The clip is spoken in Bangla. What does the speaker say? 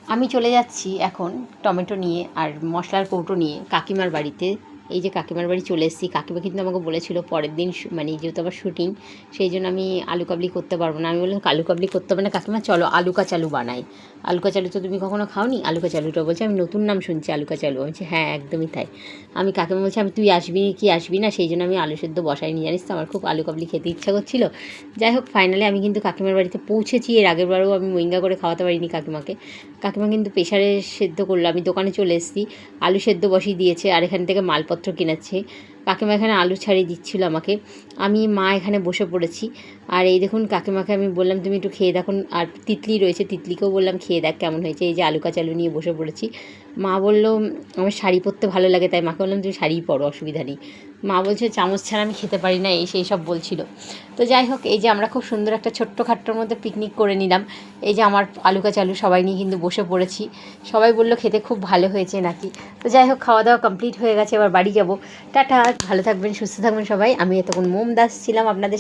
আমি চলে যাচ্ছি এখন টমেটো নিয়ে আর মশলার কৌটো নিয়ে কাকিমার বাড়িতে। এই যে কাকিমার বাড়ি চলে এসেছি। কাকিমা কিন্তু আমাকে বলেছিল পরের দিন মানে যেহেতু আমার শুটিং, সেই জন্য আমি আলু কাবলি করতে পারবো না। আমি বললাম আলু কাবলি করতে হবে না কাকিমা, চলো আলু কাচালু বানাই। আলু কাচালু তো তুমি কখনো খাওনি? আলু কাচালুটা বলছে আমি নতুন নাম শুনছি আলু কাচালু। আমি বলছি হ্যাঁ একদমই তাই। আমি কাকিমা বলছি আমি তুই আসবি কি আসবি না, সেই জন্য আমি আলু সেদ্ধ বসাইনি, জানিস তো আমার খুব আলু কাবলি খেতে ইচ্ছা করছিল। যাই হোক ফাইনালি আমি কিন্তু কাকিমার বাড়িতে পৌঁছেছি। এর আগের বারেও আমি মোইঙ্গা করে খাওয়াতে পারিনি কাকিমাকে। কাকিমা কিন্তু প্রেশারে সেদ্ধ করলো। আমি দোকানে চলে এসেছি, আলু সেদ্ধ বসিয়ে দিয়েছে আর এখান থেকে মালপত্র কিনাচ্ছে। কাকিমা এখানে আলু ছাড়িয়ে দিচ্ছিলো আমাকে, আমি মা এখানে বসে পড়েছি। আর এই দেখুন কাকিমাকে আমি বললাম তুমি একটু খেয়ে দেখুন, আর তিতলি রয়েছে, তিতলিকেও বললাম খেয়ে দেখ কেমন হয়েছে। এই যে আলু কাচালু নিয়ে বসে পড়েছি। মা বললো আমার শাড়ি পরতে ভালো লাগে, তাই মাকে বললাম তুমি শাড়িই পরো, অসুবিধা নেই। মা বলছে চামচ ছাড়া আমি খেতে পারি না, এই সেই সব বলছিল। তো যাই হোক এই যে আমরা খুব সুন্দর একটা ছোট্ট খাট্টোর মধ্যে পিকনিক করে নিলাম। এই যে আমার আলু কাচালু সবাই নিয়ে কিন্তু বসে পড়েছি। সবাই বললো খেতে খুব ভালো হয়েছে নাকি। তো যাই হোক খাওয়া দাওয়া কমপ্লিট হয়ে গেছে, এবার বাড়ি যাব। টাটা, ভালো থাকবেন সুস্থ থাকবেন সবাই। আমি এতক্ষণ মোম দাস ছিলাম আপনাদের।